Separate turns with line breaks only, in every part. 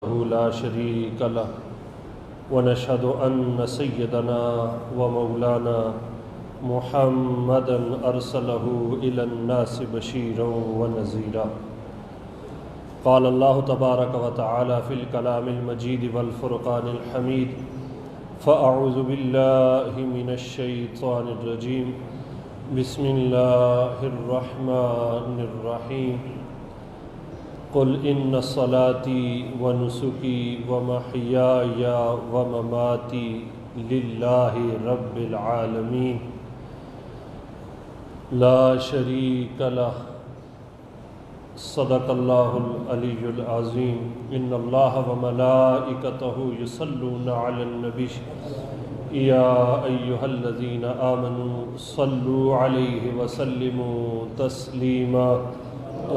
لا شريك له ونشهد أن سيدنا ومولانا محمدا أرسله إلى الناس بشيرا ونذيرا. قال الله تبارك وتعالى في الكلام المجيد والفرقان الحميد: فأعوذ بالله من الشيطان الرجيم بسم الله الرحمن الرحيم. قل إن صلاتي ونسكي ومحياي ومماتي لله رب العالمين لا شريك له. صدق الله العلي العظيم. إن الله وملائكته يصلون على النبي يا أيها الذين آمنوا صلوا عليه وسلموا تسليما.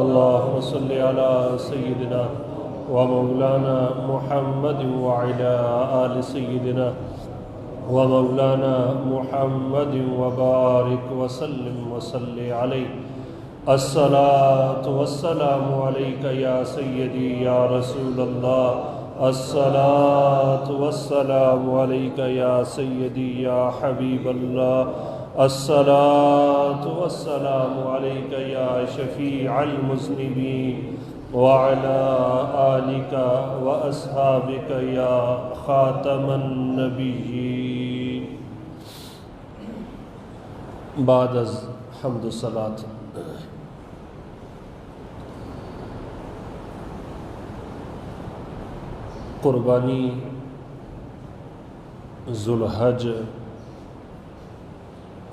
اللهم صل على سيدنا ومولانا محمد وعلى آل سيدنا ومولانا محمد وبارك وسلم وصل عليه. الصلاة والسلام عليك يا سيدي يا رسول الله. الصلاة والسلام عليك يا سيدي يا حبيب الله. الصلاة والسلام عليك يا شفيع المذنبين وعلى آلك وأصحابك يا خاتم النبيين. بعد از حمد الصلاة، قربانی ذوالحج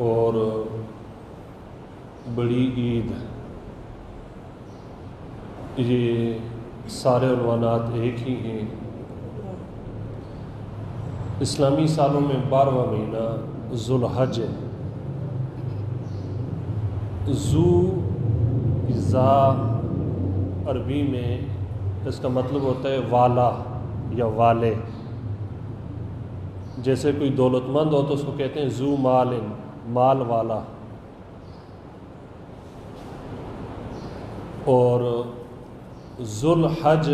اور بڑی عید، یہ سارے عنوانات ایک ہی ہیں. اسلامی سالوں میں 12واں مہینہ ذوالحج ہے. ذا عربی میں اس کا مطلب ہوتا ہے والا یا والے. جیسے کوئی دولت مند ہو تو اس کو کہتے ہیں ذو مال، مال والا. اور ذوالحج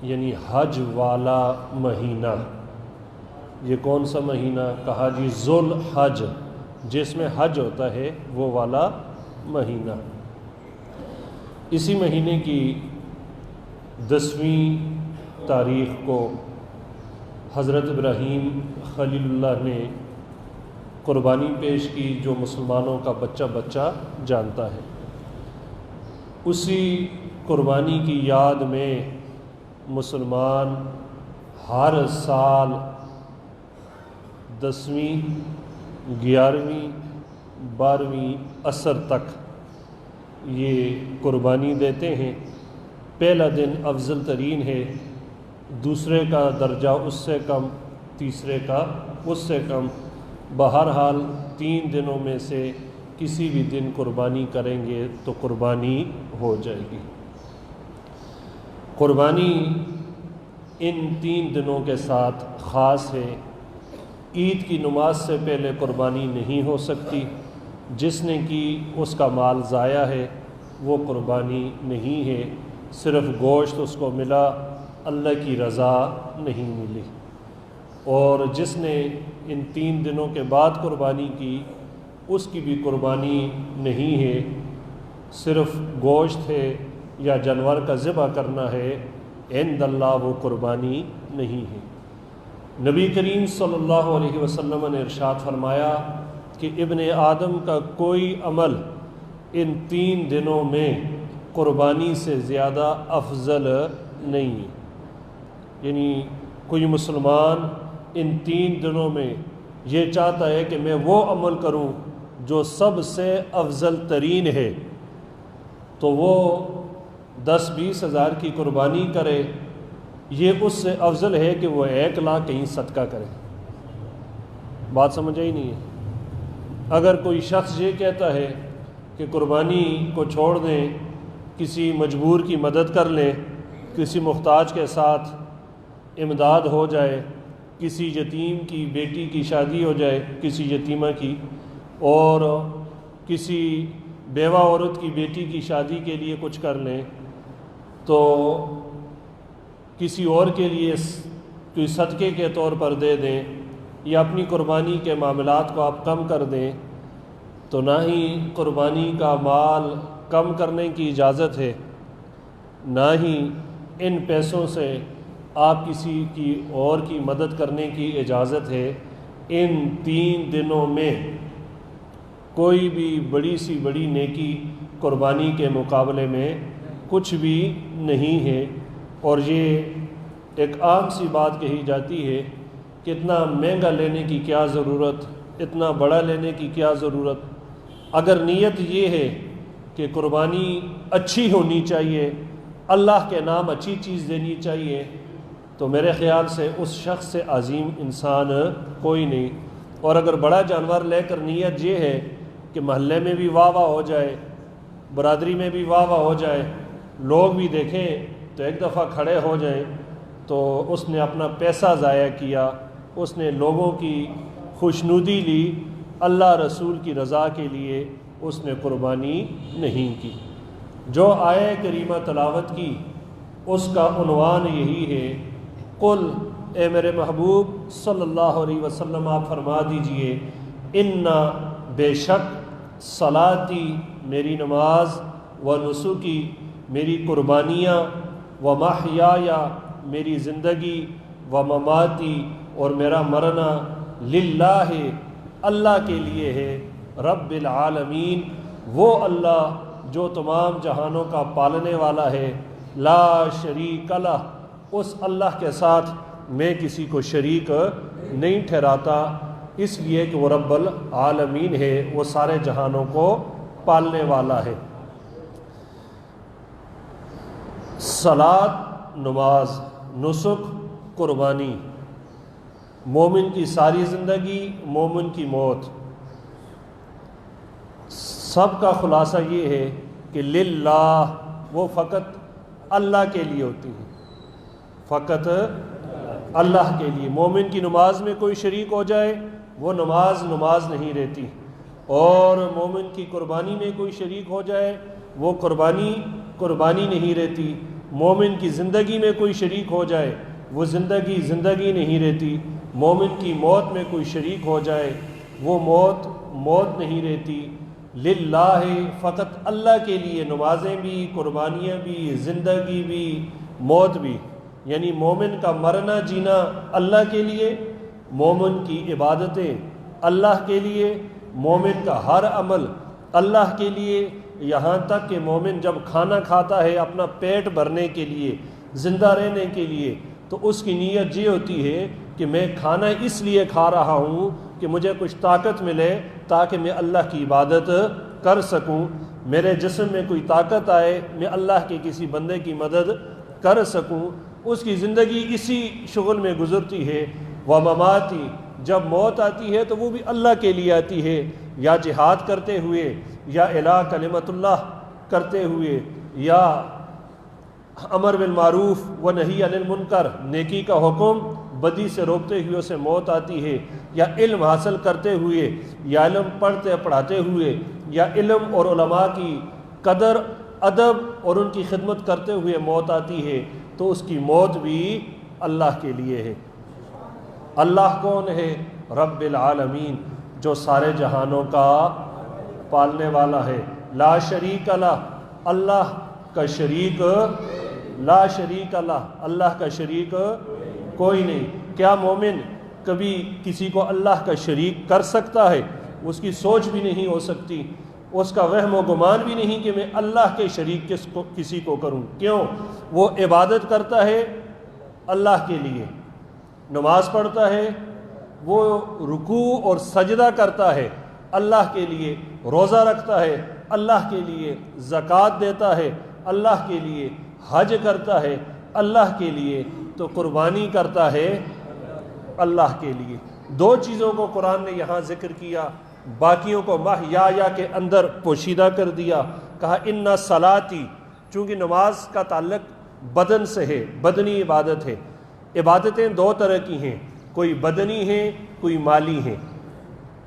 یعنی حج والا مہینہ. یہ کون سا مہینہ؟ کہا جی ذوالحج، جس میں حج ہوتا ہے وہ والا مہینہ. اسی مہینے کی 10ویں تاریخ کو حضرت ابراہیم خلیل اللہ نے قربانی پیش کی، جو مسلمانوں کا بچہ بچہ جانتا ہے. اسی قربانی کی یاد میں مسلمان ہر سال 10ویں، 11ویں، 12ویں عصر تک یہ قربانی دیتے ہیں. پہلا دن افضل ترین ہے، دوسرے کا درجہ اس سے کم، تیسرے کا اس سے کم. بہرحال 3 دنوں میں سے کسی بھی دن قربانی کریں گے تو قربانی ہو جائے گی. قربانی ان 3 دنوں کے ساتھ خاص ہے. عید کی نماز سے پہلے قربانی نہیں ہو سکتی. جس نے کی اس کا مال ضائع ہے، وہ قربانی نہیں ہے. صرف گوشت اس کو ملا، اللہ کی رضا نہیں ملی. اور جس نے ان 3 دنوں کے بعد قربانی کی، اس کی بھی قربانی نہیں ہے. صرف گوشت ہے یا جانور کا ذبح کرنا ہے، عند اللہ وہ قربانی نہیں ہے. نبی کریم صلی اللہ علیہ وسلم نے ارشاد فرمایا کہ ابن آدم کا کوئی عمل ان 3 دنوں میں قربانی سے زیادہ افضل نہیں ہے. یعنی کوئی مسلمان ان 3 دنوں میں یہ چاہتا ہے کہ میں وہ عمل کروں جو سب سے افضل ترین ہے، تو وہ 10-20 ہزار کی قربانی کرے. یہ اس سے افضل ہے کہ وہ 1 لاکھ کہیں صدقہ کرے. بات سمجھ آئی نہیں ہے؟ اگر کوئی شخص یہ کہتا ہے کہ قربانی کو چھوڑ دیں، کسی مجبور کی مدد کر لیں، کسی محتاج کے ساتھ امداد ہو جائے، کسی یتیم کی بیٹی کی شادی ہو جائے، کسی یتیمہ کی، اور کسی بیوہ عورت کی بیٹی کی شادی کے لیے کچھ کر لیں، تو کسی اور کے لیے کوئی صدقے کے طور پر دے دیں یا اپنی قربانی کے معاملات کو آپ کم کر دیں، تو نہ ہی قربانی کا مال کم کرنے کی اجازت ہے، نہ ہی ان پیسوں سے آپ کسی کی اور کی مدد کرنے کی اجازت ہے۔ ان 3 دنوں میں کوئی بھی بڑی سی بڑی نیکی قربانی کے مقابلے میں کچھ بھی نہیں ہے۔ اور یہ ایک عام سی بات کہی جاتی ہے کہ اتنا مہنگا لینے کی کیا ضرورت، اتنا بڑا لینے کی کیا ضرورت۔ اگر نیت یہ ہے کہ قربانی اچھی ہونی چاہیے، اللہ کے نام اچھی چیز دینی چاہیے، تو میرے خیال سے اس شخص سے عظیم انسان کوئی نہیں۔ اور اگر بڑا جانور لے کر نیت یہ ہے کہ محلے میں بھی واہ واہ ہو جائے، برادری میں بھی واہ واہ ہو جائے، لوگ بھی دیکھیں تو ایک دفعہ کھڑے ہو جائیں، تو اس نے اپنا پیسہ ضائع کیا، اس نے لوگوں کی خوشنودی لی، اللہ رسول کی رضا کے لیے اس نے قربانی نہیں کی۔ جو آیہ کریمہ تلاوت کی اس کا عنوان یہی ہے، قل، اے میرے محبوب صلی اللہ علیہ وسلم آپ فرما دیجئے، انا، بے شک، صلاتی، میری نماز، و نسکی، میری قربانیاں، و محیایا، میری زندگی، و مماتی، اور میرا مرنا، للہ، اللہ کے لیے ہے، رب العالمین، وہ اللہ جو تمام جہانوں کا پالنے والا ہے، لا شریک لہ، اس اللہ کے ساتھ میں کسی کو شریک نہیں ٹھہراتا، اس لیے کہ وہ رب العالمین ہے، وہ سارے جہانوں کو پالنے والا ہے۔ صلاۃ، نماز، نسک، قربانی، مومن کی ساری زندگی، مومن کی موت، سب کا خلاصہ یہ ہے کہ للہ، وہ فقط اللہ کے لیے ہوتی ہے، فقط اللہ کے لیے۔ مومن کی نماز میں کوئی شریک ہو جائے وہ نماز نہیں رہتی، اور مومن کی قربانی میں کوئی شریک ہو جائے وہ قربانی نہیں رہتی۔ مومن کی زندگی میں کوئی شریک ہو جائے وہ زندگی نہیں رہتی۔ مومن کی موت میں کوئی شریک ہو جائے وہ موت نہیں رہتی۔ للہ، فقط اللہ کے لیے نمازیں بھی، قربانیاں بھی، زندگی بھی، موت بھی، یعنی مومن کا مرنا جینا اللہ کے لیے، مومن کی عبادتیں اللہ کے لیے، مومن کا ہر عمل اللہ کے لیے، یہاں تک کہ مومن جب کھانا کھاتا ہے اپنا پیٹ بھرنے کے لیے، زندہ رہنے کے لیے، تو اس کی نیت یہ ہوتی ہے کہ میں کھانا اس لیے کھا رہا ہوں کہ مجھے کچھ طاقت ملے تاکہ میں اللہ کی عبادت کر سکوں، میرے جسم میں کوئی طاقت آئے، میں اللہ کے کسی بندے کی مدد کر سکوں۔ اس کی زندگی اسی شغل میں گزرتی ہے۔ ومماتی، جب موت آتی ہے تو وہ بھی اللہ کے لیے آتی ہے، یا جہاد کرتے ہوئے، یا اعلیٰ کلمت اللہ کرتے ہوئے، یا امر بالمعروف و نہی عن المنکر، نیکی کا حکم بدی سے روکتے ہوئے اسے موت آتی ہے، یا علم حاصل کرتے ہوئے، یا علم پڑھاتے ہوئے، یا علم اور علماء کی قدر، ادب اور ان کی خدمت کرتے ہوئے موت آتی ہے، تو اس کی موت بھی اللہ کے لیے ہے۔ اللہ کون ہے؟ رب العالمین، جو سارے جہانوں کا پالنے والا ہے۔ لا شریک لہ، اللہ کا شریک، لا شریک لہ، اللہ کا شریک کوئی نہیں۔ کیا مومن کبھی کسی کو اللہ کا شریک کر سکتا ہے؟ اس کی سوچ بھی نہیں ہو سکتی، اس کا وہم و گمان بھی نہیں کہ میں اللہ کے شریک کسی کو کروں۔ کیوں؟ وہ عبادت کرتا ہے اللہ کے لیے، نماز پڑھتا ہے، وہ رکوع اور سجدہ کرتا ہے اللہ کے لیے، روزہ رکھتا ہے اللہ کے لیے، زکوٰۃ دیتا ہے اللہ کے لیے، حج کرتا ہے اللہ کے لیے، تو قربانی کرتا ہے اللہ کے لیے۔ 2 چیزوں کو قرآن نے یہاں ذکر کیا، باقیوں کو محیایا کے اندر پوشیدہ کر دیا۔ کہا اِنَّ صلاتی، چونکہ نماز کا تعلق بدن سے ہے، بدنی عبادت ہے۔ عبادتیں 2 طرح کی ہیں، کوئی بدنی ہیں، کوئی مالی ہیں۔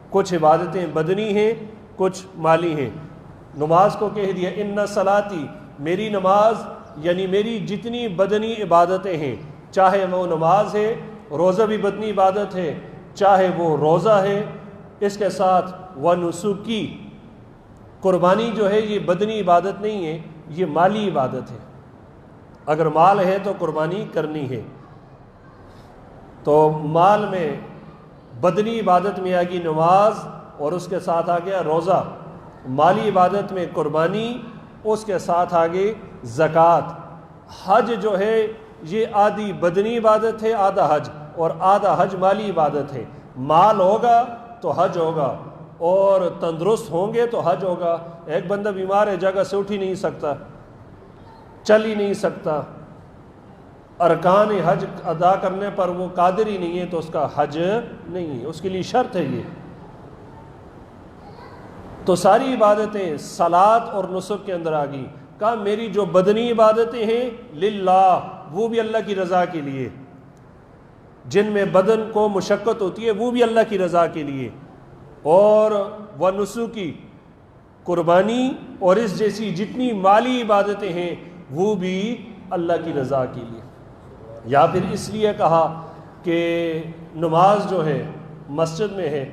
کچھ عبادتیں بدنی ہیں، کچھ مالی ہیں۔ نماز کو کہہ دیا اِنَّ صلاتی، میری نماز، یعنی میری جتنی بدنی عبادتیں ہیں، چاہے وہ نماز ہے، روزہ بھی بدنی عبادت ہے، چاہے وہ روزہ ہے، اس کے ساتھ ونسکی، قربانی جو ہے یہ بدنی عبادت نہیں ہے، یہ مالی عبادت ہے۔ اگر مال ہے تو قربانی کرنی ہے۔ تو مال میں بدنی عبادت میں آ گئی نماز، اور اس کے ساتھ آ گیا روزہ۔ مالی عبادت میں قربانی، اس کے ساتھ آ گئی زکوٰۃ۔ حج جو ہے یہ آدھی بدنی عبادت ہے، آدھا حج، اور آدھا حج مالی عبادت ہے۔ مال ہوگا تو حج ہوگا، اور تندرست ہوں گے تو حج ہوگا۔ ایک بندہ بیمار ہے، جگہ سے اٹھ ہی نہیں سکتا، چل ہی نہیں سکتا، ارکان حج ادا کرنے پر وہ قادر ہی نہیں ہے، تو اس کا حج نہیں ہے، اس کے لیے شرط ہے یہ۔ تو ساری عبادتیں صلاۃ اور نسک کے اندر آ گئی۔ کہا میری جو بدنی عبادتیں ہیں للہ، وہ بھی اللہ کی رضا کے لیے، جن میں بدن کو مشقت ہوتی ہے وہ بھی اللہ کی رضا کے لیے، اور وہ نسکی، قربانی اور اس جیسی جتنی مالی عبادتیں ہیں وہ بھی اللہ کی رضا کے لیے۔ یا پھر اس لیے کہا کہ نماز جو ہے مسجد میں ہے،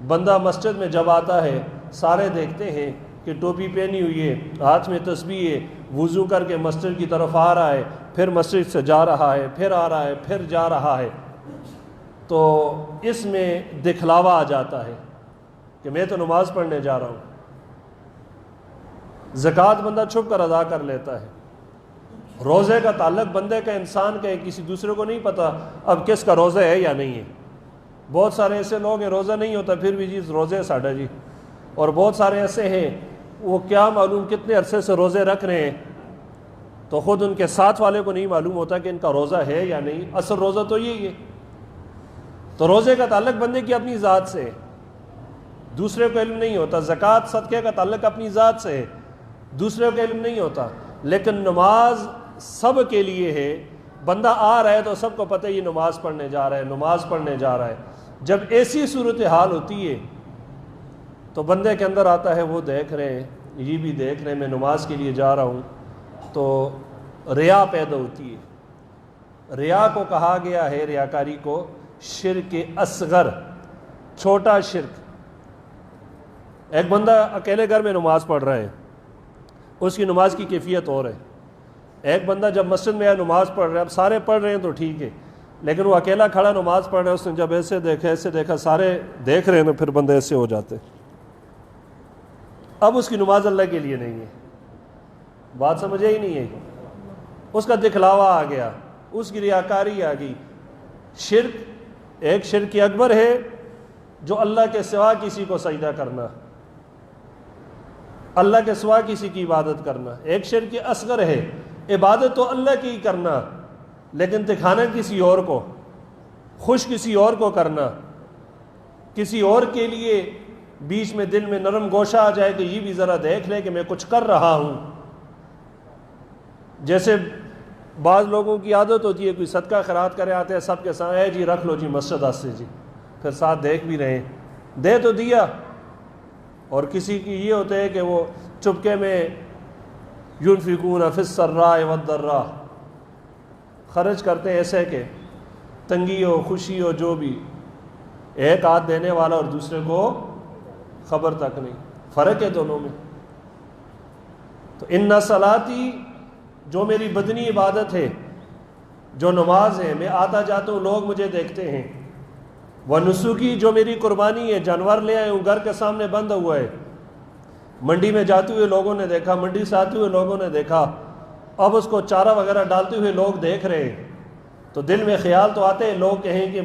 بندہ مسجد میں جب آتا ہے سارے دیکھتے ہیں کہ ٹوپی پہنی ہوئی ہے، ہاتھ میں تسبیح ہے، وضو کر کے مسجد کی طرف آ رہا ہے، پھر مسجد سے جا رہا ہے، پھر آ رہا ہے، پھر جا رہا ہے، تو اس میں دکھلاوا آ جاتا ہے کہ میں تو نماز پڑھنے جا رہا ہوں۔ زکوٰۃ بندہ چھپ کر ادا کر لیتا ہے۔ روزے کا تعلق بندے کا انسان کا ہے، کسی دوسرے کو نہیں پتا اب کس کا روزہ ہے یا نہیں ہے۔ بہت سارے ایسے لوگ ہیں روزہ نہیں ہوتا پھر بھی جی روزے ساڈا جی، اور بہت سارے ایسے ہیں وہ کیا معلوم کتنے عرصے سے روزے رکھ رہے ہیں، تو خود ان کے ساتھ والے کو نہیں معلوم ہوتا کہ ان کا روزہ ہے یا نہیں۔ اصل روزہ تو یہی ہے۔ تو روزے کا تعلق بندے کی اپنی ذات سے ہے، دوسرے کو علم نہیں ہوتا۔ زکوٰۃ صدقے کا تعلق اپنی ذات سے ہے، دوسرے کو علم نہیں ہوتا۔ لیکن نماز سب کے لیے ہے، بندہ آ رہا ہے تو سب کو پتہ ہے یہ نماز پڑھنے جا رہا ہے، نماز پڑھنے جا رہا ہے۔ جب ایسی صورتحال ہوتی ہے تو بندے کے اندر آتا ہے وہ دیکھ رہے ہیں، یہ بھی دیکھ رہے ہیں میں نماز کے لیے جا رہا ہوں، تو ریا پیدا ہوتی ہے۔ ریا کو کہا گیا ہے، ریاکاری کو، شرک اصغر، چھوٹا شرک۔ ایک بندہ اکیلے گھر میں نماز پڑھ رہا ہے، اس کی نماز کی کیفیت اور ہے۔ ایک بندہ جب مسجد میں نماز پڑھ رہا ہے، اب سارے پڑھ رہے ہیں تو ٹھیک ہے، لیکن وہ اکیلا کھڑا نماز پڑھ رہا ہے، اس نے جب ایسے دیکھا سارے دیکھ رہے ہیں تو پھر بندے ایسے ہو جاتے۔ اب اس کی نماز اللہ کے لیے نہیں ہے، بات سمجھے ہی نہیں ہے، اس کا دکھلاوا آ گیا، اس کی ریاکاری آ گئی۔ شرک ایک شرک اکبر ہے جو اللہ کے سوا کسی کو سجدہ کرنا، اللہ کے سوا کسی کی عبادت کرنا۔ ایک شرک اصغر ہے، عبادت تو اللہ کی ہی کرنا لیکن دکھانا کسی اور کو، خوش کسی اور کو کرنا، کسی اور کے لیے بیچ میں دل میں نرم گوشہ آ جائے کہ یہ بھی ذرا دیکھ لے کہ میں کچھ کر رہا ہوں۔ جیسے بعض لوگوں کی عادت ہوتی ہے کوئی صدقہ خیرات کرے آتے ہیں سب کے ساتھ، اے جی رکھ لو جی مسجد سے جی، پھر ساتھ دیکھ بھی رہے ہیں، دے تو دیا۔ اور کسی کی یہ ہوتا ہے کہ وہ چپکے میں ينفقون فی السراء والضراء، خرچ کرتے ہیں ایسے کہ تنگی ہو خوشی ہو جو بھی، ایک ہاتھ دینے والا اور دوسرے کو خبر تک نہیں، فرق ہے دونوں میں۔ تو ان صلاتی، جو میری بدنی عبادت ہے، جو نماز ہے، میں آتا جاتا ہوں لوگ مجھے دیکھتے ہیں، وہ نسکی، جو میری قربانی ہے، جانور لے آئے ہوں گھر کے سامنے بندھا ہوا ہے، منڈی میں جاتے ہوئے لوگوں نے دیکھا، منڈی سے آتے ہوئے لوگوں نے دیکھا، اب اس کو چارہ وغیرہ ڈالتے ہوئے لوگ دیکھ رہے ہیں، تو دل میں خیال تو آتے ہیں، لوگ کہیں کہ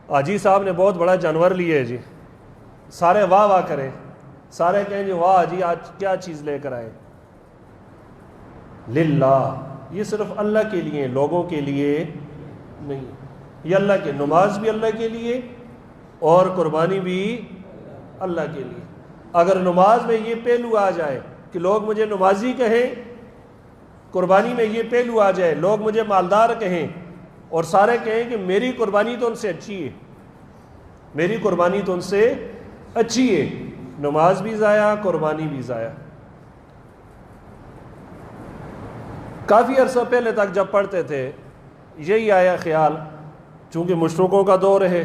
حاجی صاحب نے بہت بڑا جانور لیا ہے جی، سارے واہ واہ کریں، سارے کہیں جی واہ جی آج کیا چیز لے کر آئے۔ للہ، یہ صرف اللہ کے لیے، لوگوں کے لیے نہیں، یہ اللہ کے، نماز بھی اللہ کے لیے اور قربانی بھی اللہ کے لیے۔ اگر نماز میں یہ پہلو آ جائے کہ لوگ مجھے نمازی کہیں، قربانی میں یہ پہلو آ جائے لوگ مجھے مالدار کہیں، اور سارے کہیں کہ میری قربانی تو ان سے اچھی ہے، میری قربانی تو ان سے اچھی ہے، نماز بھی ضائع، قربانی بھی ضائع۔ کافی عرصہ پہلے تک جب پڑھتے تھے یہی آیا خیال، چونکہ مشرکوں کا دور ہے،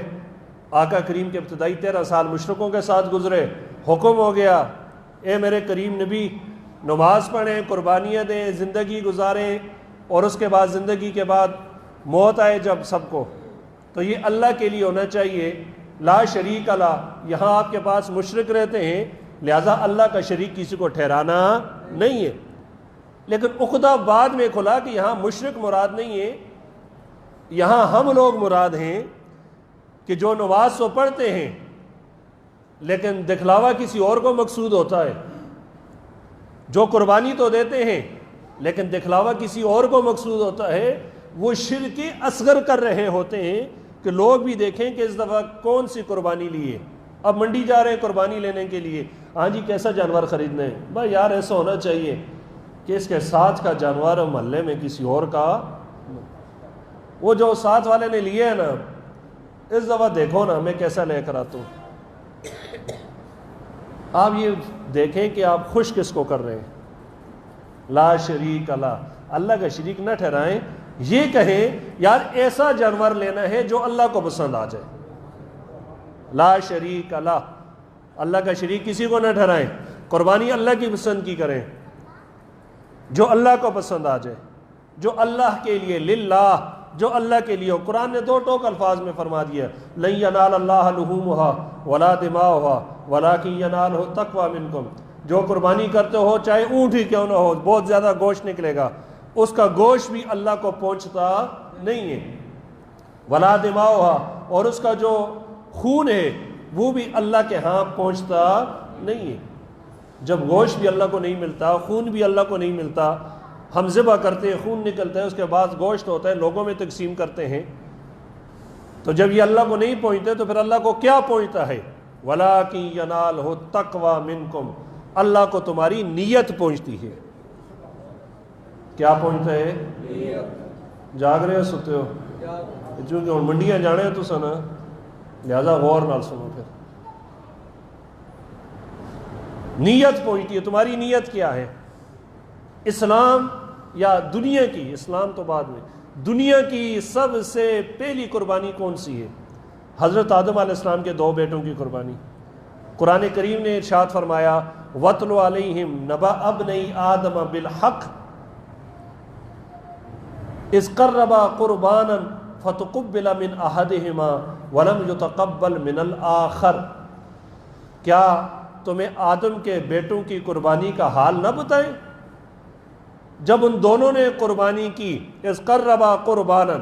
آقا کریم کے ابتدائی 13 سال مشرکوں کے ساتھ گزرے، حکم ہو گیا اے میرے کریم نبی نماز پڑھیں، قربانیاں دیں، زندگی گزاریں، اور اس کے بعد زندگی کے بعد موت آئے جب سب کو، تو یہ اللہ کے لیے ہونا چاہیے، لا شریک اللہ۔ یہاں آپ کے پاس مشرک رہتے ہیں، لہذا اللہ کا شریک کسی کو ٹھہرانا نہیں ہے۔ لیکن عقدہ بعد میں کھلا کہ یہاں مشرک مراد نہیں ہے، یہاں ہم لوگ مراد ہیں کہ جو نماز تو پڑھتے ہیں لیکن دکھلاوا کسی اور کو مقصود ہوتا ہے، جو قربانی تو دیتے ہیں لیکن دکھلاوا کسی اور کو مقصود ہوتا ہے، وہ شرک اصغر کر رہے ہوتے ہیں کہ لوگ بھی دیکھیں کہ اس دفعہ کون سی قربانی لیے۔ اب منڈی جا رہے ہیں قربانی لینے کے لیے، ہاں جی کیسا جانور خریدنا ہے؟ بھائی یار ایسا ہونا چاہیے کہ اس کے ساتھ کا جانور محلے میں کسی اور کا، وہ جو ساتھ والے نے لیے ہے نا، اس دفعہ دیکھو نا میں کیسا لے کر آتا ہوں۔ آپ یہ دیکھیں کہ آپ خوش کس کو کر رہے ہیں؟ لا شریک اللہ، اللہ کا شریک نہ ٹھہرائیں، یہ کہیں یار ایسا جانور لینا ہے جو اللہ کو پسند آ جائے۔ لا شریک اللہ، اللہ کا شریک کسی کو نہ ٹھہرائیں، قربانی اللہ کی پسند کی کریں، جو اللہ کو پسند آ جائے، جو اللہ کے لیے، للہ، جو اللہ کے لیے ہو۔ قرآن نے 2 ٹوک الفاظ میں فرما دیا، لن ینال اللہ لحومها ولا دماؤها ولکن ینالہ التقوی منکم۔ جو قربانی کرتے ہو چاہے اونٹ ہی کیوں نہ ہو، بہت زیادہ گوشت نکلے گا، اس کا گوشت بھی اللہ کو پہنچتا نہیں ہے، ولا دماؤها، اور اس کا جو خون ہے وہ بھی اللہ کے ہاں پہنچتا نہیں ہے۔ جب گوشت بھی اللہ کو نہیں ملتا، خون بھی اللہ کو نہیں ملتا، ہم ذبح کرتے ہیں، خون نکلتا ہے، اس کے بعد گوشت ہوتا ہے، لوگوں میں تقسیم کرتے ہیں، تو جب یہ اللہ کو نہیں پہنچتے تو پھر اللہ کو کیا پہنچتا ہے؟ وَلَٰكِن يَنَالُهُ التَّقْوَىٰ مِنْكُمْ، اللہ کو تمہاری نیت پہنچتی ہے۔ کیا پہنچتا ہے؟ جاگ رہے ہو سوتے ہو؟ چونکہ ہم منڈیاں جانے ہیں تو سنا، لہذا غور نال سنو۔ پھر نیت پہنچتی ہے، تمہاری نیت کیا ہے؟ اسلام یا دنیا کی، اسلام تو بعد میں، دنیا کی سب سے پہلی قربانی کون سی ہے؟ حضرت آدم علیہ السلام کے 2 بیٹوں کی قربانی۔ قرآن کریم نے ارشاد فرمایا وَاتْلُ عَلَيْهِمْ نَبَأَ ابْنَيْ آدَمَ بِالْحَقِّ إِذْ قَرَّبَا قُرْبَانًا فَتُقُبِّلَ مِنْ أَحَدِهِمَا وَلَمْ يُتَقَبَّلْ مِنَ الْآخَرِ۔ کیا تمہیں آدم کے بیٹوں کی قربانی کا حال نہ بتائیں؟ جب ان دونوں نے قربانی کی، اذ قربا قربانا،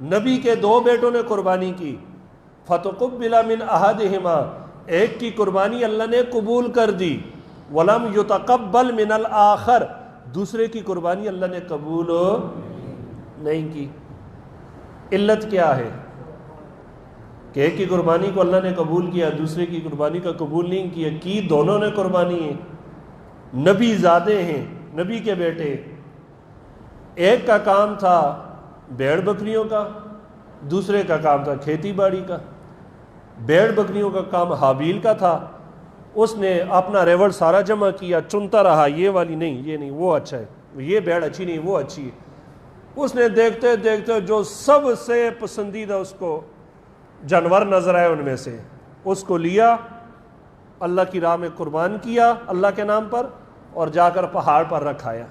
نبی کے 2 بیٹوں نے قربانی کی، فتقبل من احدہما، ایک کی قربانی اللہ نے قبول کر دی، ولم یتقبل من الآخر، دوسرے کی قربانی اللہ نے قبول نہیں کی۔ علت کیا ہے کہ ایک کی قربانی کو اللہ نے قبول کیا، دوسرے کی قربانی کا قبول نہیں کیا؟ کی دونوں نے قربانی ہے، نبی زادے ہیں، نبی کے بیٹے۔ ایک کا کام تھا بیڑ بکریوں کا، دوسرے کا کام تھا کھیتی باڑی کا۔ بیڑ بکریوں کا کام حابیل کا تھا، اس نے اپنا ریوڑ سارا جمع کیا، چنتا رہا یہ والی نہیں، یہ نہیں، وہ اچھا ہے، یہ بیڑ اچھی نہیں، وہ اچھی ہے۔ اس نے دیکھتے دیکھتے جو سب سے پسندیدہ اس کو جانور نظر آئے ان میں سے اس کو لیا، اللہ کی راہ میں قربان کیا اللہ کے نام پر، اور جا کر پہاڑ پر رکھایا۔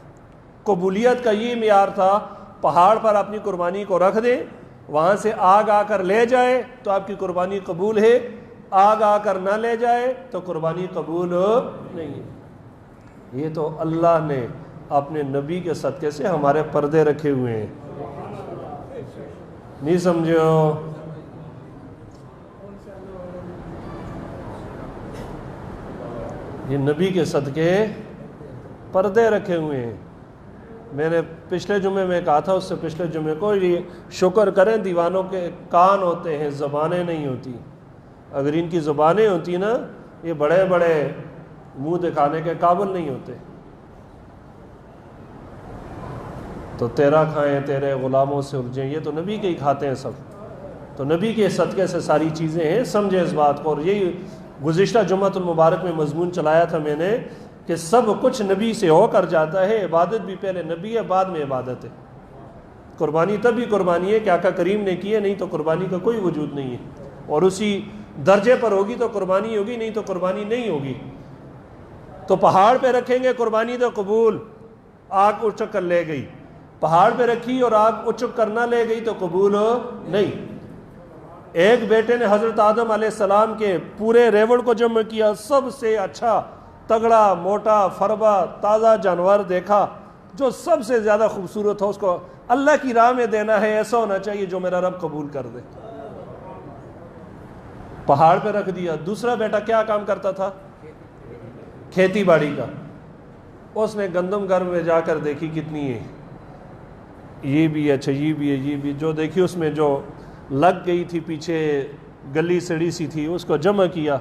قبولیت کا یہ معیار تھا، پہاڑ پر اپنی قربانی کو رکھ دیں، وہاں سے آگ آ کر لے جائے تو آپ کی قربانی قبول ہے، آگ آ کر نہ لے جائے تو قربانی قبول نہیں ہے۔ یہ تو اللہ نے اپنے نبی کے صدقے سے ہمارے پردے رکھے ہوئے ہیں، نہیں سمجھو؟ یہ نبی کے صدقے پردے رکھے ہوئے ہیں۔ میں نے پچھلے جمعے میں کہا تھا، اس سے پچھلے جمعے کو، یہ شکر کریں دیوانوں کے کان ہوتے ہیں، زبانیں نہیں ہوتی۔ اگر ان کی زبانیں ہوتی نا، یہ بڑے بڑے منہ دکھانے کے قابل نہیں ہوتے۔ تو تیرا کھائیں تیرے غلاموں سے الجھیں، یہ تو نبی کے ہی کھاتے ہیں سب، تو نبی کے صدقے سے ساری چیزیں ہیں، سمجھے اس بات کو۔ اور یہی گزشتہ جمعۃ المبارک میں مضمون چلایا تھا میں نے کہ سب کچھ نبی سے ہو کر جاتا ہے، عبادت بھی پہلے نبی ہے، بعد میں عبادت ہے۔ قربانی تبھی قربانی ہے کہ آقا کریم نے کی ہے، نہیں تو قربانی کا کوئی وجود نہیں ہے، اور اسی درجے پر ہوگی تو قربانی ہوگی، نہیں تو قربانی نہیں ہوگی۔ تو پہاڑ پہ رکھیں گے قربانی تو قبول، آگ اچک کر لے گئی، پہاڑ پہ رکھی اور آگ اچک کر نہ لے گئی تو قبول نہیں۔ ایک بیٹے نے حضرت آدم علیہ السلام کے پورے ریوڑ کو جمع کیا، سب سے اچھا تگڑا موٹا فربا تازہ جانور دیکھا جو سب سے زیادہ خوبصورت ہو، اس کو اللہ کی راہ میں دینا ہے، ایسا ہونا چاہیے جو میرا رب قبول کر دے۔ پہاڑ پہ رکھ دیا۔ دوسرا بیٹا کیا کام کرتا تھا؟ کھیتی باڑی کا۔ اس نے گندم گھر میں جا کر دیکھی کتنی ہے، یہ بھی اچھا، یہ بھی ہے، یہ بھی، جو دیکھی اس میں جو لگ گئی تھی پیچھے گلی سڑی سی تھی، اس کو جمع کیا۔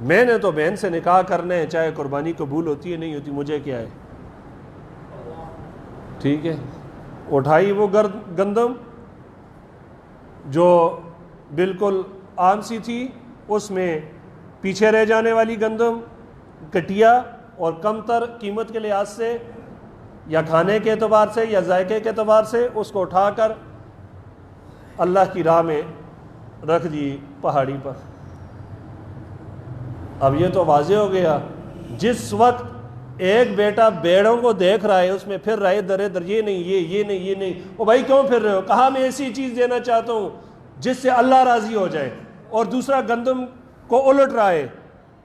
میں نے تو بہن سے نکاح کرنا ہے، چاہے قربانی قبول ہوتی ہے نہیں ہوتی، مجھے کیا ہے، ٹھیک ہے۔ اٹھائی وہ گندم جو بالکل عام سی تھی، اس میں پیچھے رہ جانے والی گندم کٹیا اور کم تر قیمت کے لحاظ سے یا کھانے کے اعتبار سے یا ذائقے کے اعتبار سے اس کو اٹھا کر اللہ کی راہ میں رکھ دی پہاڑی پر۔ اب یہ تو واضح ہو گیا، جس وقت ایک بیٹا بیڑوں کو دیکھ رہا ہے، اس میں پھر رہا ہے در در، یہ نہیں، یہ نہیں، یہ نہیں، او بھائی کیوں پھر رہے ہو؟ کہا میں ایسی چیز دینا چاہتا ہوں جس سے اللہ راضی ہو جائے۔ اور دوسرا گندم کو الٹ رہا ہے،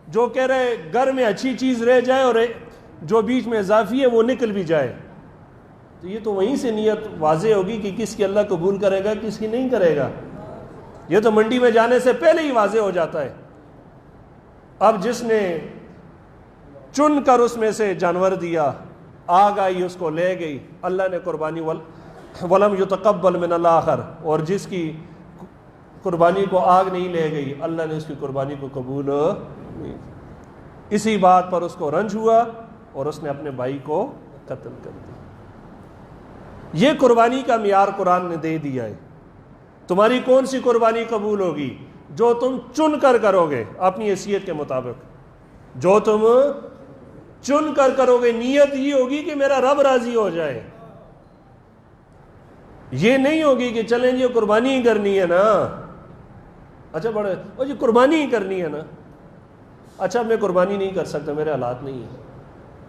جو کہہ رہے گھر میں اچھی چیز رہ جائے اور جو بیچ میں اضافی ہے وہ نکل بھی جائے۔ تو یہ تو وہیں سے نیت واضح ہوگی کہ کس کی اللہ قبول کرے گا، کس کی نہیں کرے گا۔ یہ تو منڈی میں جانے سے پہلے ہی واضح ہو جاتا ہے۔ اب جس نے چن کر اس میں سے جانور دیا، آگ آئی اس کو لے گئی، اللہ نے قربانی ولم یتقبل من الآخر، اور جس کی قربانی کو آگ نہیں لے گئی، اللہ نے اس کی قربانی کو قبول نہیں۔ اسی بات پر اس کو رنج ہوا اور اس نے اپنے بھائی کو قتل کر دیا۔ یہ قربانی کا معیار قرآن نے دے دیا ہے۔ تمہاری کون سی قربانی قبول ہوگی؟ جو تم چن کر کرو گے اپنی حیثیت کے مطابق، جو تم چن کر کرو گے، نیت یہ ہوگی کہ میرا رب راضی ہو جائے۔ یہ نہیں ہوگی کہ چلیں جی قربانی ہی کرنی ہے نا، اچھا بڑے جی قربانی ہی کرنی ہے نا، اچھا میں قربانی نہیں کر سکتا، میرے حالات نہیں ہیں۔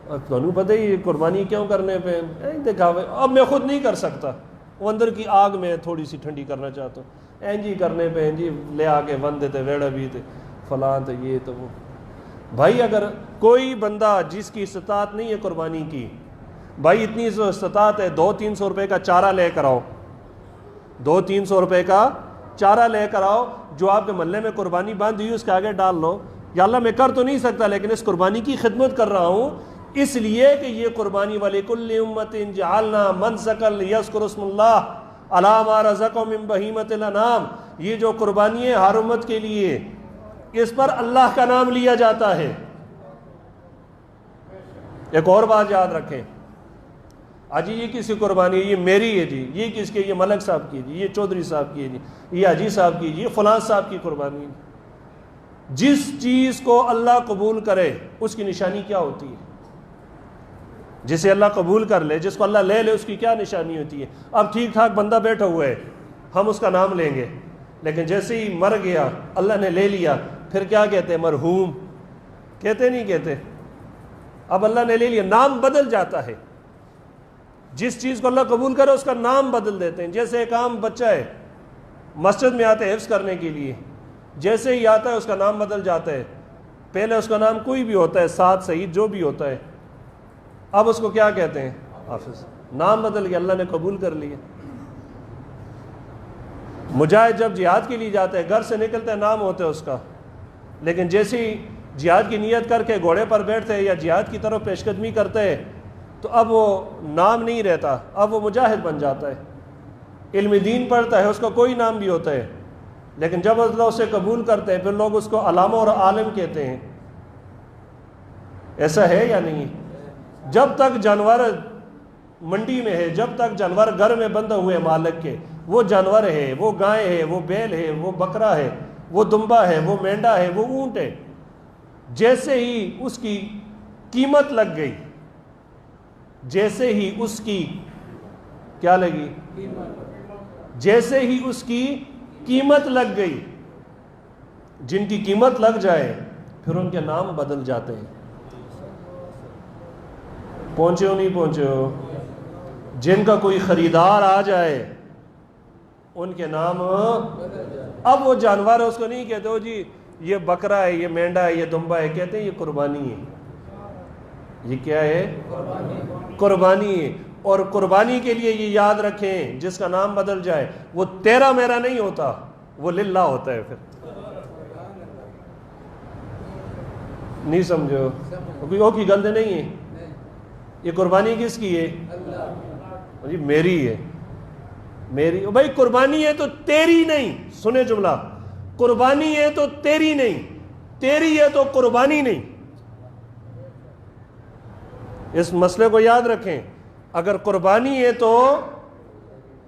اب تمہیں پتہ ہی قربانی کیوں کرنے پہ دکھاوے، اب میں خود نہیں کر سکتا، وہ اندر کی آگ میں تھوڑی سی ٹھنڈی کرنا چاہتا ہوں، جی کرنے پہ جی لے آ کے ون دیتے، ویڑا بھی تھے، فلاں تھے، یہ تو وہ۔ بھائی اگر کوئی بندہ جس کی استطاعت نہیں ہے قربانی کی، بھائی اتنی استطاعت ہے 200-300 روپے کا چارہ لے کر آؤ، 200-300 روپے کا چارہ لے کر آؤ، جو آپ کے محلے میں قربانی باندھی ہوئی اس کے آگے ڈال لو۔ یا اللہ میں کر تو نہیں سکتا لیکن اس قربانی کی خدمت کر رہا ہوں، اس لیے کہ یہ قربانی وَلِكُلِّ أُمَّةٍ جَعَلْنَا مَنسَكًا لِيَذْكُرُوا اسْمَ اللَّهِ عَلَىٰ مَا رَزَقَهُم مِّن بَهِيمَةِ الْأَنْعَامِ، یہ جو قربانی ہے ہر امت کے لیے، اس پر اللہ کا نام لیا جاتا ہے۔ ایک اور بات یاد رکھیں، آجی یہ کس کی قربانی ہے؟ یہ میری ہے جی، یہ کس کی؟ یہ ملک صاحب کی جی، یہ چودھری صاحب کی ہے جی، یہ حاجی صاحب کی جی، یہ فلاں صاحب کی قربانی ہے۔ جس چیز کو اللہ قبول کرے اس کی نشانی کیا ہوتی ہے؟ جسے اللہ قبول کر لے، جس کو اللہ لے لے، اس کی کیا نشانی ہوتی ہے؟ اب ٹھیک ٹھاک بندہ بیٹھا ہوا ہے، ہم اس کا نام لیں گے، لیکن جیسے ہی مر گیا اللہ نے لے لیا، پھر کیا کہتے ہیں؟ مرحوم کہتے نہیں کہتے؟ اب اللہ نے لے لیا، نام بدل جاتا ہے۔ جس چیز کو اللہ قبول کرے اس کا نام بدل دیتے ہیں۔ جیسے ایک عام بچہ ہے، مسجد میں آتا ہے حفظ کرنے کے لیے، جیسے ہی آتا ہے اس کا نام بدل جاتا ہے۔ پہلے اس کا نام کوئی بھی ہوتا ہے، سعد، سعید، جو بھی ہوتا ہے، اب اس کو کیا کہتے ہیں؟ حافظ۔ نام بدل گیا، اللہ نے قبول کر لیا۔ مجاہد جب جہاد کے لیے جاتا ہے، گھر سے نکلتا ہے، نام ہوتا ہے اس کا، لیکن جیسے ہی جہاد کی نیت کر کے گھوڑے پر بیٹھتے ہیں یا جہاد کی طرف پیش قدمی کرتے ہیں تو اب وہ نام نہیں رہتا، اب وہ مجاہد بن جاتا ہے۔ علم دین پڑھتا ہے، اس کا کوئی نام بھی ہوتا ہے، لیکن جب اللہ اسے قبول کرتے ہیں پھر لوگ اس کو علامہ اور عالم کہتے ہیں۔ ایسا ہے یا نہیں؟ جب تک جانور منڈی میں ہے، جب تک جانور گھر میں بندھے ہوئے مالک کے، وہ جانور ہے، وہ گائے ہے، وہ بیل ہے، وہ بکرا ہے، وہ دمبا ہے، وہ مینڈا ہے، وہ اونٹ ہے، جیسے ہی اس کی قیمت لگ گئی، جیسے ہی اس کی کیا لگی، جیسے ہی اس کی قیمت لگ گئی، جن کی قیمت لگ جائے پھر ان کے نام بدل جاتے ہیں۔ پہنچے ہو نہیں پہنچے ہو؟ جن کا کوئی خریدار آ جائے ان کے نام، اب وہ جانور ہے اس کو نہیں کہتے ہو جی یہ بکرا ہے، یہ مینڈا ہے، یہ دمبا ہے، کہتے ہیں یہ قربانی ہے۔ یہ کیا ہے؟ قربانی ہے۔ اور قربانی کے لیے یہ یاد رکھیں جس کا نام بدل جائے وہ تیرا میرا نہیں ہوتا، وہ للہ ہوتا ہے۔ پھر نہیں سمجھو؟ کوئی اور کی گلتے نہیں ہے، یہ قربانی کس کی ہے؟ جی میری ہے، میری۔ بھائی قربانی ہے تو تیری نہیں، سنیں جملہ، قربانی ہے تو تیری نہیں، تیری ہے تو قربانی نہیں۔ اس مسئلے کو یاد رکھیں، اگر قربانی ہے تو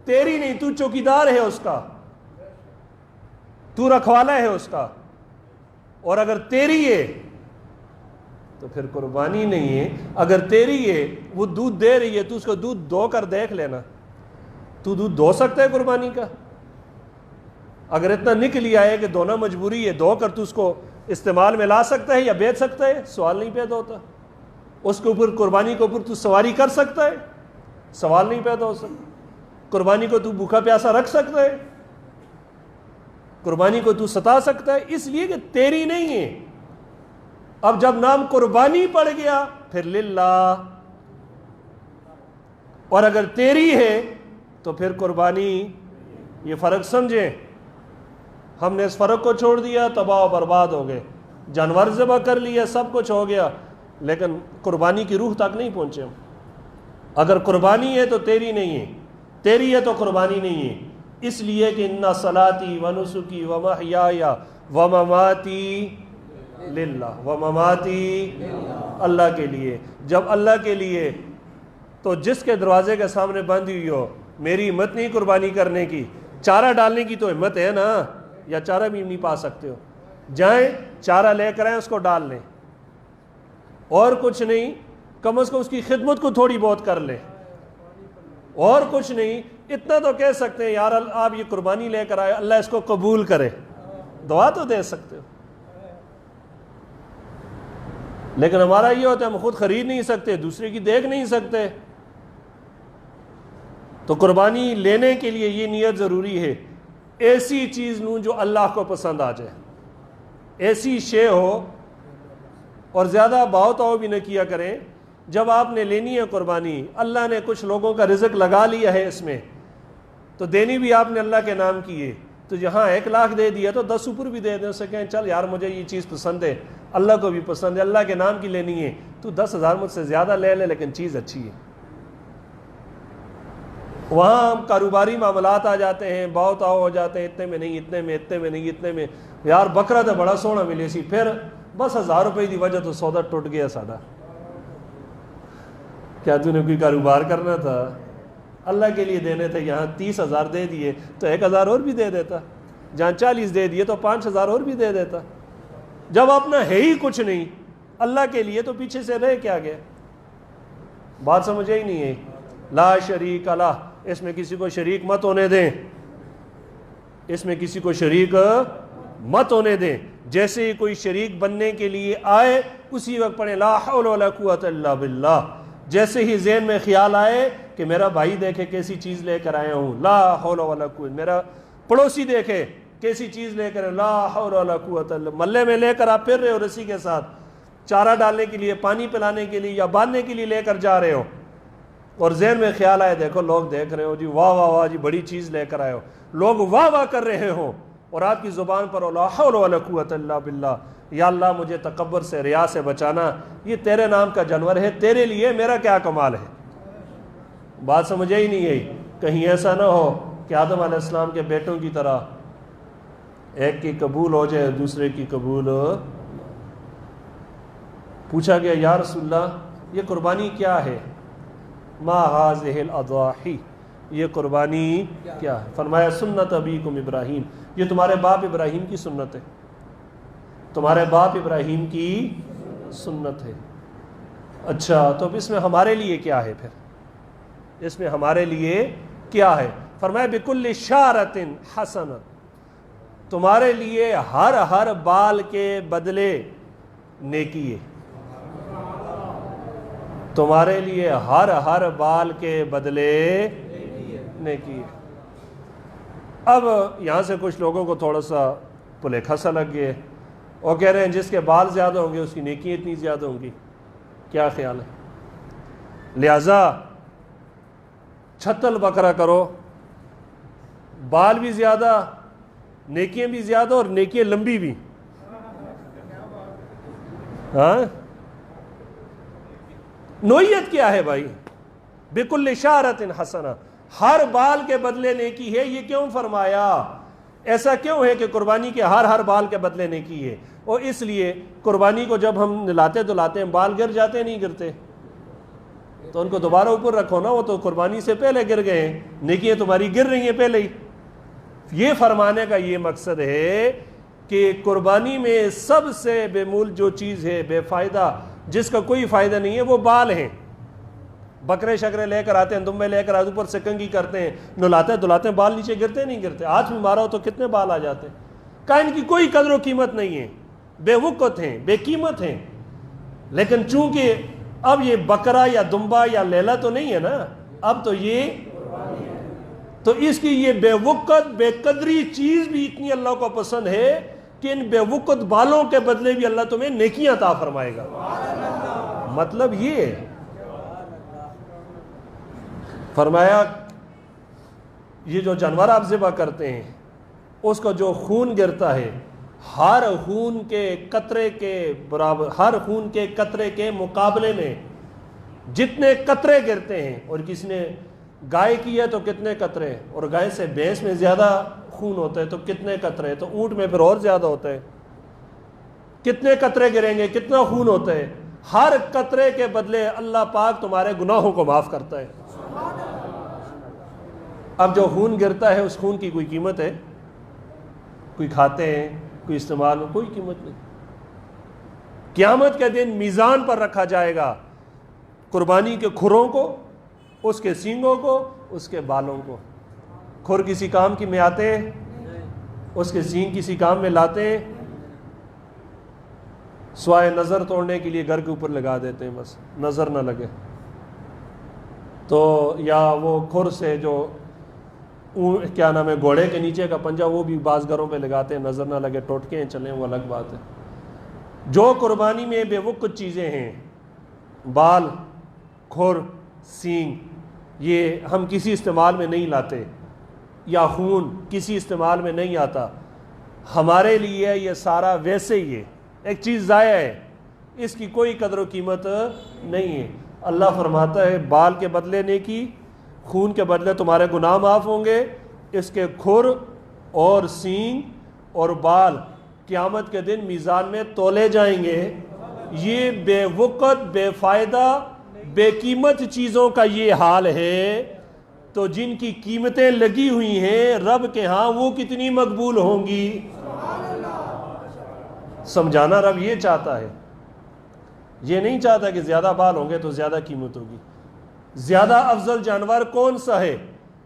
تیری نہیں، تو چوکیدار ہے اس کا، تو رکھوالا ہے اس کا، اور اگر تیری ہے تو پھر قربانی نہیں ہے۔ اگر تیری ہے، وہ دودھ دے رہی ہے، تو اس کو دودھ دو کر دیکھ لینا، تو دودھ دو سکتا ہے قربانی کا؟ اگر اتنا نکل آئے کہ دھونا مجبوری ہے، دھو کر تو اس کو استعمال میں لا سکتا ہے یا بیچ سکتا ہے؟ سوال نہیں پیدا ہوتا۔ اس کے اوپر، قربانی کے اوپر تو سواری کر سکتا ہے؟ سوال نہیں پیدا ہو سکتا۔ قربانی کو تو بھوکا پیاسا رکھ سکتا ہے؟ قربانی کو تو ستا سکتا ہے؟ اس لیے کہ تیری نہیں ہے۔ اب جب نام قربانی پڑ گیا پھر للہ، اور اگر تیری ہے تو پھر قربانی۔ یہ فرق سمجھیں، ہم نے اس فرق کو چھوڑ دیا، تباہ و برباد ہو گئے، جانور ذبح کر لیا، سب کچھ ہو گیا، لیکن قربانی کی روح تک نہیں پہنچے ہم۔ اگر قربانی ہے تو تیری نہیں ہے، تیری ہے تو قربانی نہیں ہے۔ اس لیے کہ ان صلاتی و نسکی و محیای و مماتی للہ، و مماتی اللہ کے لیے۔ جب اللہ کے لیے، تو جس کے دروازے کے سامنے بند ہوئی ہو، میری ہمت نہیں قربانی کرنے کی، چارہ ڈالنے کی تو ہمت ہے نا، یا چارہ بھی نہیں پا سکتے ہو، جائیں چارہ لے کر آئیں، اس کو ڈال لیں، اور کچھ نہیں، کم از کم اس کی خدمت کو تھوڑی بہت کر لیں، اور کچھ نہیں، اتنا تو کہہ سکتے ہیں یار آپ یہ قربانی لے کر آئے، اللہ اس کو قبول کرے، دعا تو دے سکتے ہو۔ لیکن ہمارا یہ ہوتا ہے ہم خود خرید نہیں سکتے، دوسرے کی دیکھ نہیں سکتے۔ تو قربانی لینے کے لیے یہ نیت ضروری ہے، ایسی چیز لوں جو اللہ کو پسند آ جائے، ایسی شے ہو، اور زیادہ بہت تاؤ بھی نہ کیا کریں۔ جب آپ نے لینی ہے قربانی، اللہ نے کچھ لوگوں کا رزق لگا لیا ہے اس میں، تو دینی بھی آپ نے اللہ کے نام کی ہے، تو جہاں 1 لاکھ دے دیا تو 10 اوپر بھی دے دیں، اسے کہیں چل یار مجھے یہ چیز پسند ہے، اللہ کو بھی پسند ہے، اللہ کے نام کی لینی ہے، تو 10,000 مجھ سے زیادہ لے لے لیکن چیز اچھی ہے۔ وہاں کاروباری معاملات آ جاتے ہیں، بہت تاؤ ہو جاتے ہیں، اتنے میں نہیں، اتنے میں، اتنے میں نہیں، اتنے میں، یار بکرا تو بڑا سونا ملے سی، پھر بس 1000 روپے دی وجہ تو سودا ٹوٹ گیا ساڈا۔ کیا تو نے کوئی کاروبار کرنا تھا؟ اللہ کے لیے دینے تھے، یہاں 30,000 دے دیے تو 1,000 اور بھی دے دیتا، جہاں 40 دے دیے تو 5,000 اور بھی دے دیتا۔ جب اپنا ہے ہی کچھ نہیں اللہ کے لیے تو پیچھے سے رہ کیا گیا؟ بات سمجھے ہی نہیں ہے۔ لا شریک لہ، اس میں کسی کو شریک مت ہونے دیں، اس میں کسی کو شریک مت ہونے دیں۔ جیسے ہی کوئی شریک بننے کے لیے آئے اسی وقت پڑھیں لا حول ولا قوت الا باللہ۔ جیسے ہی ذہن میں خیال آئے کہ میرا بھائی دیکھے کیسی چیز لے کر آیا ہوں، لا حول ولا قوت، میرا پڑوسی دیکھے کیسی چیز لے کر، لا حول ولا قوت الا، محلے میں لے کر آپ پھر رہے ہو رسی کے ساتھ، چارہ ڈالنے کے لیے، پانی پلانے کے لیے یا باندھنے کے لیے لے کر جا رہے ہو، اور ذہن میں خیال آئے دیکھو لوگ دیکھ رہے ہو جی، واہ واہ واہ جی بڑی چیز لے کر آئے ہو، لوگ واہ واہ کر رہے ہوں، اور آپ کی زبان پر لا حول ولا قوت الا باللہ، یا اللہ مجھے تکبر سے، ریا سے بچانا، یہ تیرے نام کا جانور ہے، تیرے لیے میرا کیا کمال ہے۔ بات سمجھے ہی نہیں گئی۔ کہیں ایسا نہ ہو کہ آدم علیہ السلام کے بیٹوں کی طرح ایک کی قبول ہو جائے دوسرے کی قبول۔ پوچھا گیا یا رسول اللہ یہ قربانی کیا ہے؟ ما هذه الاضاحی، یہ قربانی کیا ہے؟ فرمایا سنت ابیکم ابراہیم، یہ تمہارے باپ ابراہیم کی سنت ہے۔ تمہارے باپ ابراہیم کی سنت ہے۔ اچھا تو اب اس میں ہمارے لیے کیا ہے؟ پھر اس میں ہمارے لیے کیا ہے؟ فرمایا بکل شعرۃ حسنۃ، تمہارے لیے ہر بال کے بدلے نیکی ہے، تمہارے لیے ہر بال کے بدلے نیکی ہے۔ اب یہاں سے کچھ لوگوں کو تھوڑا سا پلیکھا سا لگ گیا، وہ کہہ رہے ہیں جس کے بال زیادہ ہوں گے اس کی نیکی اتنی زیادہ ہوں گی، کیا خیال ہے؟ لہذا چھتل بکرا کرو، بال بھی زیادہ، نیکیاں بھی زیادہ، اور نیکیاں لمبی بھی۔ ہاں نوعیت کیا ہے بھائی؟ بکل شعرۃ حسنہ، ہر بال کے بدلے نیکی ہے۔ یہ کیوں فرمایا؟ ایسا کیوں ہے کہ قربانی کے ہر بال کے بدلے نیکی ہے؟ اور اس لیے قربانی کو جب ہم نلاتے دلاتے ہیں بال گر جاتے ہیں، نہیں گرتے؟ تو ان کو دوبارہ اوپر رکھو نا، وہ تو قربانی سے پہلے گر گئے ہیں، نیکیاں تمہاری گر رہی ہیں پہلے ہی۔ یہ فرمانے کا یہ مقصد ہے کہ قربانی میں سب سے بے مول جو چیز ہے، بے فائدہ، جس کا کوئی فائدہ نہیں ہے، وہ بال ہیں۔ بکرے شکرے لے کر آتے ہیں، دمبے لے کر آتے ہیں، اوپر سے کنگھی کرتے ہیں، نلاتے دلاتے ہیں، بال نیچے گرتے نہیں گرتے؟ ہاتھ میں مارا ہو تو کتنے بال آ جاتے ہیں۔ کہ ان کی کوئی قدر و قیمت نہیں ہے، بے وقت ہیں، بے قیمت ہیں۔ لیکن چونکہ اب یہ بکرا یا دمبا یا لیلا تو نہیں ہے نا، اب تو یہ تو اس کی یہ بے وقت بے قدری چیز بھی اتنی اللہ کو پسند ہے کہ ان بے وقت بالوں کے بدلے بھی اللہ تمہیں نیکیاں عطا فرمائے گا۔ مطلب یہ ہے، فرمایا یہ جو جانور آپ ذبح کرتے ہیں اس کو جو خون گرتا ہے، ہر خون کے قطرے کے برابر، ہر خون کے قطرے کے مقابلے میں جتنے قطرے گرتے ہیں، اور کسی نے گائے کی ہے تو کتنے قطرے، اور گائے سے بھینس میں زیادہ خون ہوتا ہے تو کتنے قطرے، تو اونٹ میں پھر اور زیادہ ہوتا ہے، کتنے قطرے گریں گے کتنا خون ہوتا ہے، ہر قطرے کے بدلے اللہ پاک تمہارے گناہوں کو معاف کرتا ہے۔ اب جو خون گرتا ہے اس خون کی کوئی قیمت ہے؟ کوئی کھاتے ہیں، کوئی استعمال میں، کوئی قیمت نہیں۔ قیامت کے دن میزان پر رکھا جائے گا قربانی کے کھروں کو، اس کے سینگوں کو، اس کے بالوں کو۔ کھر کسی کام کی میں آتے ہیں، اس کے سینگ کسی کام میں لاتے ہیں، سوائے نظر توڑنے کے لیے گھر کے اوپر لگا دیتے ہیں، بس نظر نہ لگے۔ تو یا وہ کھر سے جو کیا نام ہے گھوڑے کے نیچے کا پنجہ، وہ بھی بعض گھروں پہ لگاتے ہیں، نظر نہ لگے، ٹوٹکے چلیں، وہ الگ بات ہے۔ جو قربانی میں بے وقت چیزیں ہیں، بال، کھر، سینگ، یہ ہم کسی استعمال میں نہیں لاتے، یا خون کسی استعمال میں نہیں آتا، ہمارے لیے یہ سارا ویسے ہی ہے، ایک چیز ضائع ہے، اس کی کوئی قدر و قیمت نہیں ہے۔ اللہ فرماتا ہے بال کے بدلے نیکی، خون کے بدلے تمہارے گناہ معاف ہوں گے، اس کے کھر اور سینگ اور بال قیامت کے دن میزان میں تولے جائیں گے۔ یہ بے وقت، بے فائدہ، بے قیمت چیزوں کا یہ حال ہے، تو جن کی قیمتیں لگی ہوئی ہیں رب کے ہاں وہ کتنی مقبول ہوں گی۔ سمجھانا رب یہ چاہتا ہے، یہ نہیں چاہتا کہ زیادہ بال ہوں گے تو زیادہ قیمت ہوگی۔ زیادہ افضل جانور کون سا ہے؟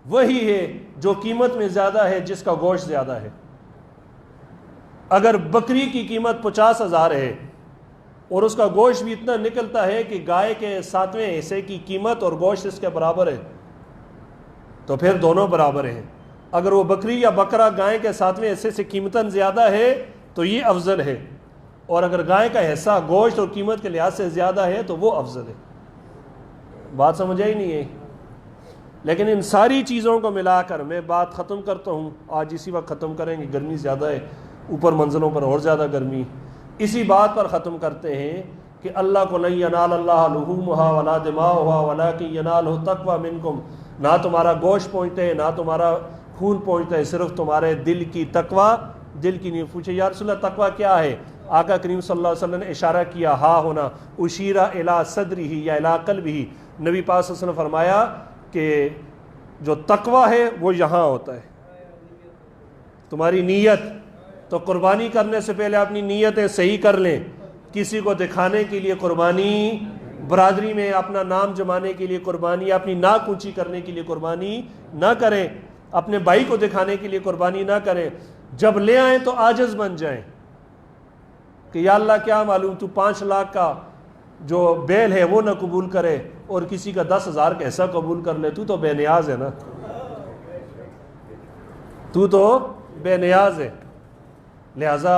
وہی ہے جو قیمت میں زیادہ ہے، جس کا گوشت زیادہ ہے۔ اگر بکری کی قیمت 50,000 ہے اور اس کا گوشت بھی اتنا نکلتا ہے کہ گائے کے 7ویں حصے کی قیمت اور گوشت اس کے برابر ہے، تو پھر دونوں برابر ہیں۔ اگر وہ بکری یا بکرا گائے کے 7ویں حصے سے قیمتاً زیادہ ہے تو یہ افضل ہے، اور اگر گائے کا حصہ گوشت اور قیمت کے لحاظ سے زیادہ ہے تو وہ افضل ہے۔ بات سمجھ آئی نہیں ہے؟ لیکن ان ساری چیزوں کو ملا کر میں بات ختم کرتا ہوں، آج اسی وقت ختم کریں گے، گرمی زیادہ ہے، اوپر منزلوں پر اور زیادہ گرمی۔ اسی بات پر ختم کرتے ہیں کہ اللہ کو لن ینال اللہ لحومھا ولا دماؤھا ولکن ینالہ التقوی منکم، نہ تمہارا گوشت پہنچتے نہ تمہارا خون پہنچتا ہے، صرف تمہارے دل کی تقوی، دل کی نہیں۔ پوچھے یا رسول اللہ تقوی کیا ہے؟ آقا کریم صلی اللہ علیہ وسلم نے اشارہ کیا، ہا ہونا، اشیرہ الی صدرہ یا الی قلبہ۔ نبی پاک صلی اللہ علیہ وسلم نے فرمایا کہ جو تقوی ہے وہ یہاں ہوتا ہے، تمہاری نیت، تو قربانی کرنے سے پہلے اپنی نیتیں صحیح کر لیں. کسی کو دکھانے کے لیے قربانی، برادری میں اپنا نام جمانے کے لیے قربانی، اپنی ناک اونچی کرنے کے لیے قربانی نہ کریں، اپنے بھائی کو دکھانے کے لیے قربانی نہ کریں. جب لے آئیں تو عاجز بن جائیں کہ یا اللہ کیا معلوم تو 5 لاکھ کا جو بیل ہے وہ نہ قبول کرے اور کسی کا 10,000 کا ایسا قبول کر لے. تو بے نیاز ہے نا، تو بے نیاز ہے. لہذا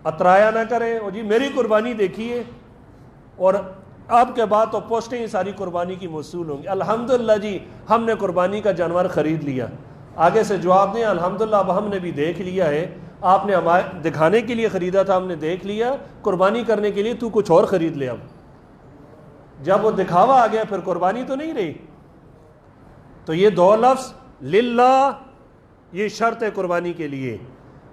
اترایا نہ کرے اور جی میری قربانی دیکھیے، اور اب کے بعد تو پوسٹیں ہی ساری قربانی کی موصول ہوں گی. الحمدللہ جی ہم نے قربانی کا جانور خرید لیا. آگے سے جواب دیں الحمدللہ اب ہم نے بھی دیکھ لیا ہے، آپ نے ہمارے دکھانے کے لیے خریدا تھا، ہم نے دیکھ لیا، قربانی کرنے کے لیے تو کچھ اور خرید لے. اب جب وہ دکھاوا آ گیا پھر قربانی تو نہیں رہی. تو یہ 2 لفظ للہ یہ شرط ہے قربانی کے لیے،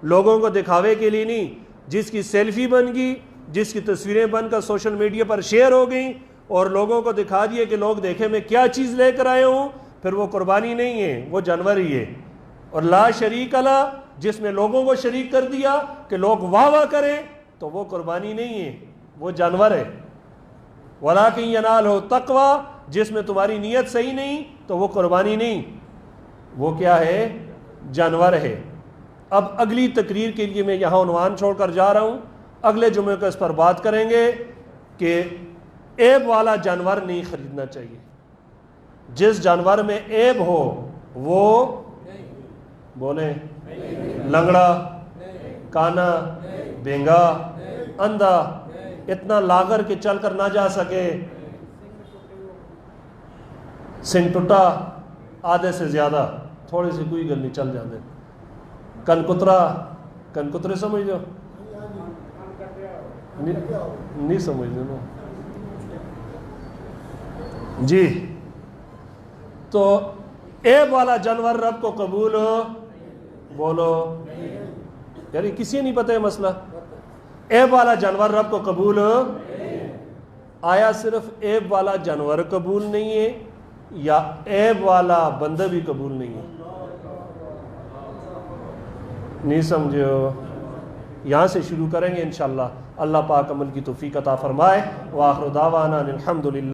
لوگوں کو دکھاوے کے لیے نہیں. جس کی سیلفی بن گئی، جس کی تصویریں بن کر سوشل میڈیا پر شیئر ہو گئیں اور لوگوں کو دکھا دیے کہ لوگ دیکھیں میں کیا چیز لے کر آیا ہوں، پھر وہ قربانی نہیں ہے، وہ جانور ہی ہے. اور لا شریک اللہ جس میں لوگوں کو شریک کر دیا کہ لوگ واہ واہ کریں تو وہ قربانی نہیں ہے، وہ جانور ہے. وَلَٰكِن يَنَالُهُ التَّقْوَىٰ جس میں تمہاری نیت صحیح نہیں تو وہ قربانی نہیں، وہ کیا ہے؟ جانور ہے. اب اگلی تقریر کے لیے میں یہاں عنوان چھوڑ کر جا رہا ہوں، اگلے جمعے کو اس پر بات کریں گے کہ عیب والا جانور نہیں خریدنا چاہیے. جس جانور میں عیب ہو وہ بولیں لنگڑا، کانا، بینگا، اندھا، اتنا لاغر کہ چل کر نہ جا سکے، سنگ ٹوٹا آدھے سے زیادہ، تھوڑی سی کوئی گل نہیں چل جاندے. کنکترا، کنکترے سمجھ دو نہیں سمجھ دو جی. تو عیب والا جانور رب کو قبول ہو، بولو یعنی کسی نہیں پتہ ہے مسئلہ. عیب والا جانور رب کو قبول ہو، آیا صرف عیب والا جانور قبول نہیں ہے یا عیب والا بندہ بھی قبول نہیں ہے؟ نہیں سمجھو. یہاں سے شروع کریں گے انشاءاللہ. اللہ پاک عمل کی توفیق عطا فرمائے. وآخر دعوانا الحمدللہ.